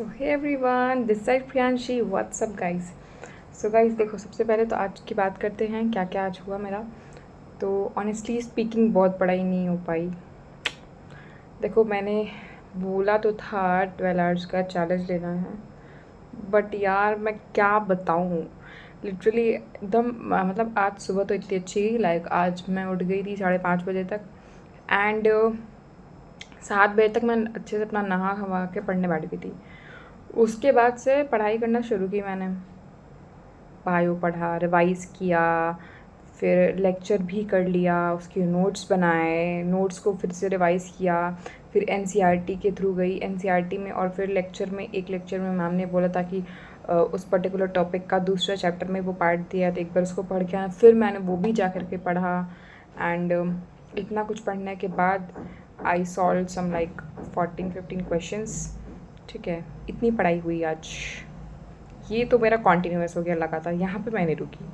तो hey everyone, this side Priyanshi. What's up guys. So guys देखो, सबसे पहले तो आज की बात करते हैं क्या क्या आज हुआ मेरा। तो ऑनेस्टली स्पीकिंग बहुत पढ़ाई नहीं हो पाई। देखो, मैंने बोला तो था 12 आवर्स का चैलेंज लेना है, बट यार मैं क्या बताऊँ। लिटरली एकदम मतलब आज सुबह तो इतनी अच्छी, लाइक आज मैं उठ गई थी 5:30 बजे तक। एंड 7 बजे तक मैं अच्छे से अपना नहा खवा के पढ़ने बैठ गई थी। उसके बाद से पढ़ाई करना शुरू की मैंने। बायो पढ़ा, रिवाइज़ किया, फिर लेक्चर भी कर लिया, उसके नोट्स बनाए, नोट्स को फिर से रिवाइज़ किया, फिर एनसीईआरटी के थ्रू गई एनसीईआरटी में, और फिर एक लेक्चर में मैम ने बोला था कि उस पर्टिकुलर टॉपिक का दूसरा चैप्टर में वो पार्ट दिया है तो एक बार उसको पढ़ के आना। फिर मैंने वो भी जा कर के पढ़ा। एंड इतना कुछ पढ़ने के बाद I solve some like 14-15 questions. ठीक है, इतनी पढ़ाई हुई आज। ये तो मेरा कॉन्टिन्यूअस हो गया लगातार, यहाँ पे मैं नहीं रुकी।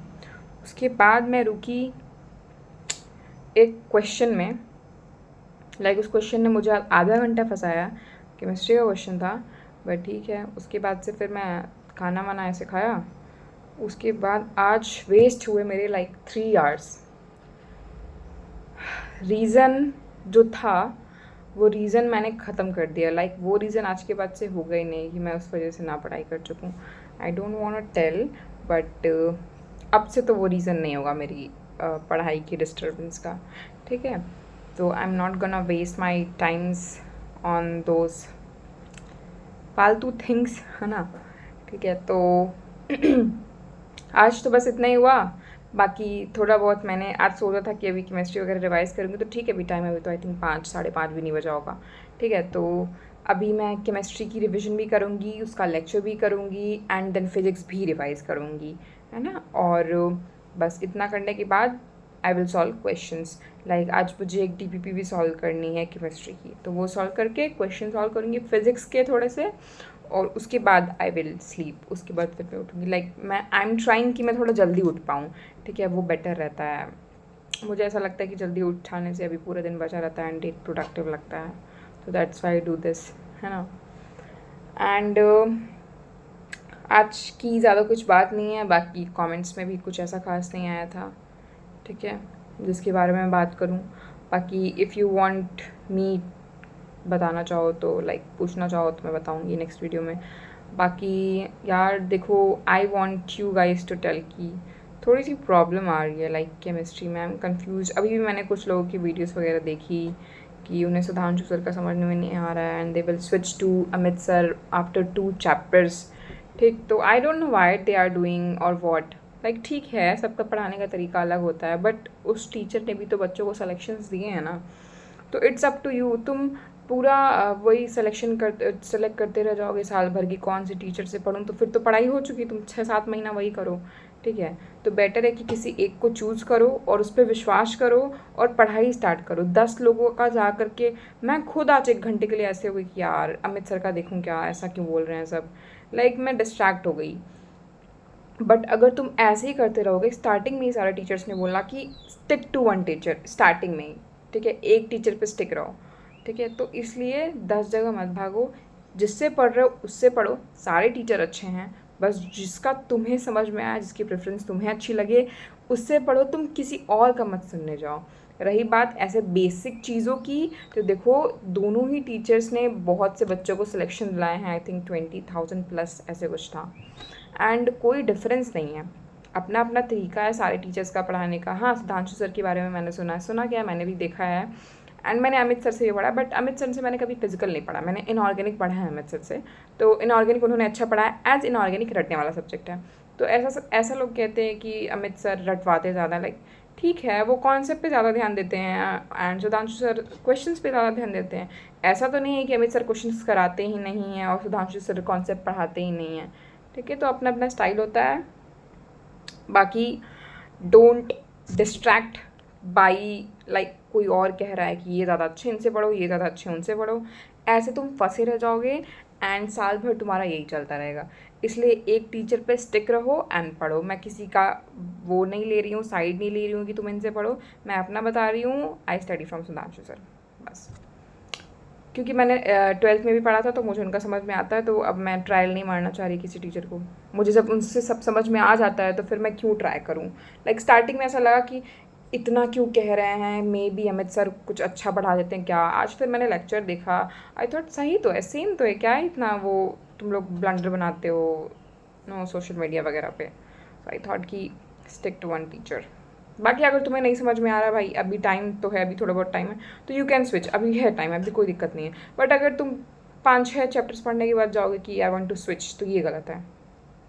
उसके बाद मैं रुकी एक क्वेश्चन में, लाइक उस क्वेश्चन ने मुझे आधा घंटा फंसाया। केमिस्ट्री का क्वेश्चन था, बट ठीक है। उसके बाद से फिर मैं खाना वाना ऐसे खाया। उसके बाद आज वेस्ट हुए मेरे लाइक 3 आवर्स। रीज़न जो था वो रीज़न मैंने ख़त्म कर दिया। लाइक वो रीज़न आज के बाद से होगा ही नहीं कि मैं उस वजह से ना पढ़ाई कर चुकूँ। I don't want to tell, but अब से तो वो रीज़न नहीं होगा मेरी पढ़ाई की डिस्टर्बेंस का। ठीक है, तो I am not gonna waste my times on those फालतू थिंग्स, है ना। ठीक है, तो आज तो बस इतना ही हुआ। बाकी थोड़ा बहुत मैंने आज सोचा था कि अभी केमिस्ट्री वगैरह रिवाइज़ करूँगी, तो ठीक है, अभी टाइम है, अभी तो आई थिंक 5 साढ़े 5 भी नहीं बजा होगा। ठीक है, तो अभी मैं केमिस्ट्री की रिवीजन भी करूँगी, उसका लेक्चर भी करूँगी, एंड देन फिज़िक्स भी रिवाइज़ करूँगी, है ना। और बस इतना करने के बाद I will solve questions. Like आज मुझे एक डीपीपी भी सॉल्व करनी है केमिस्ट्री की, तो वो सॉल्व करके क्वेश्चन सॉल्व करूँगी फिज़िक्स के थोड़े से, और उसके बाद आई विल स्लीप। उसके बाद फिर मैं उठूँगी। लाइक मैं आई एम ट्राइंग कि मैं थोड़ा जल्दी उठ पाऊँ। ठीक है, वो बेटर रहता है। मुझे ऐसा लगता है कि जल्दी उठाने से अभी पूरा दिन बचा रहता है एंड एक प्रोडक्टिव लगता है। तो that's why I do this, है ना। एंड आज की ज़्यादा कुछ बात नहीं है। बाकी कमेंट्स में भी कुछ ऐसा खास नहीं आया था, ठीक है, जिसके बारे में बात करूँ। बाकी इफ़ यू वांट मी बताना चाहो तो, लाइक पूछना चाहो तो मैं बताऊँगी नेक्स्ट वीडियो में। बाकी यार देखो, I want you guys to tell कि थोड़ी सी प्रॉब्लम आ रही है लाइक केमिस्ट्री में। I am confuse. अभी भी मैंने कुछ लोगों की वीडियोस वगैरह देखी कि उन्हें सुधांशु सर का समझ में नहीं आ रहा है, and they will switch to Amit sir after 2 chapters. ठीक, तो I don't know why they are doing और वॉट। लाइक ठीक है, सबका पढ़ाने का तरीका अलग होता है, बट उस टीचर ने भी तो बच्चों को सलेक्शंस दिए हैं ना। तो इट्स अप टू यू। तुम पूरा वही सेलेक्ट करते रह जाओगे साल भर की कौन सी टीचर से पढ़ूँ, तो फिर तो पढ़ाई हो चुकी। तुम 6-7 महीना वही करो। ठीक है, तो बेटर है कि किसी एक को चूज़ करो और उस पर विश्वास करो और पढ़ाई स्टार्ट करो। 10 लोगों का जा करके, मैं खुद आज 1 घंटे के लिए ऐसे हुई कि यार अमित सर का देखूँ क्या, ऐसा क्यों बोल रहे हैं सब। लाइक मैं डिस्ट्रैक्ट हो गई। बट अगर तुम ऐसे ही करते रहोगे, स्टार्टिंग में ही सारे टीचर्स ने बोला कि stick to one teacher starting में ही। ठीक है, एक टीचर पे स्टिक रहो। ठीक है, तो इसलिए 10 जगह मत भागो। जिससे पढ़ रहे हो उससे पढ़ो, सारे टीचर अच्छे हैं। बस जिसका तुम्हें समझ में आया, जिसकी प्रेफरेंस तुम्हें अच्छी लगे, उससे पढ़ो। तुम किसी और का मत सुनने जाओ। रही बात ऐसे बेसिक चीज़ों की, तो देखो दोनों ही टीचर्स ने बहुत से बच्चों को सिलेक्शन दिलाए हैं। आई थिंक 20,000 प्लस ऐसे कुछ था। एंड कोई डिफरेंस नहीं है, अपना अपना तरीका है सारे टीचर्स का पढ़ाने का। हाँ, सुधांशु सर के बारे में मैंने सुना क्या है, मैंने भी देखा है। एंड मैंने अमित सर से भी पढ़ा, बट अमित सर से मैंने कभी फिजिकल नहीं पढ़ा। मैंने इनऑर्गेनिक पढ़ा है अमित सर से। तो इनऑर्गेनिक उन्होंने अच्छा पढ़ाया। एज इनऑर्गेनिक रटने वाला सब्जेक्ट है। तो ऐसा लोग कहते हैं कि अमित सर रटवाते ज़्यादा। लाइक ठीक है, वो कॉन्सेप्ट पे ज़्यादा ध्यान देते हैं, एंड सुधांशु सर क्वेश्चंस पे ज़्यादा ध्यान देते हैं। ऐसा तो नहीं है कि अमित सर क्वेश्चंस कराते ही नहीं हैं और सुधांशु सर कॉन्सेप्ट पढ़ाते ही नहीं हैं। ठीक है, तो अपना अपना स्टाइल होता है। बाकी डोंट डिस्ट्रैक्ट बाई लाइक कोई और कह रहा है कि ये ज़्यादा अच्छे इनसे पढ़ो, ये ज़्यादा अच्छे उनसे पढ़ो। ऐसे तुम फंसे रह जाओगे एंड साल भर तुम्हारा यही चलता रहेगा। इसलिए एक टीचर पे स्टिक रहो एंड पढ़ो। मैं किसी का वो नहीं ले रही हूँ, साइड नहीं ले रही हूँ कि तुम इनसे पढ़ो। मैं अपना बता रही हूँ, I study from Sudhanshu sir, बस। क्योंकि मैंने 12th में भी पढ़ा था तो मुझे उनका समझ में आता है, तो अब मैं ट्रायल नहीं मारना चाह रही किसी टीचर को। मुझे जब उनसे सब समझ में आ जाता है तो फिर मैं क्यों ट्राई करूँ। लाइक स्टार्टिंग में ऐसा लगा कि इतना क्यों कह रहे हैं, मे बी अमित सर कुछ अच्छा पढ़ा देते हैं क्या। आज फिर मैंने लेक्चर देखा, आई थॉट सही तो है, सेम तो है, क्या है इतना वो तुम लोग ब्लंडर बनाते हो नो सोशल मीडिया वगैरह पे। सो आई थॉट कि स्टिक टू वन टीचर। बाकी अगर तुम्हें नहीं समझ में आ रहा भाई, अभी टाइम तो है, अभी थोड़ा बहुत टाइम है, तो यू कैन स्विच, अभी है टाइम, अभी कोई दिक्कत नहीं है। बट अगर तुम 5-6 चैप्टर्स पढ़ने के बाद जाओगे कि आई वांट टू स्विच, तो ये गलत है,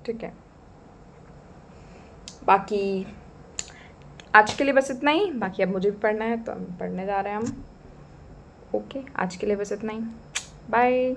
ठीक है। बाकी आज के लिए बस इतना ही, बाकी अब मुझे भी पढ़ना है तो हम पढ़ने जा रहे हैं हम। ओके, आज के लिए बस इतना ही, बाय।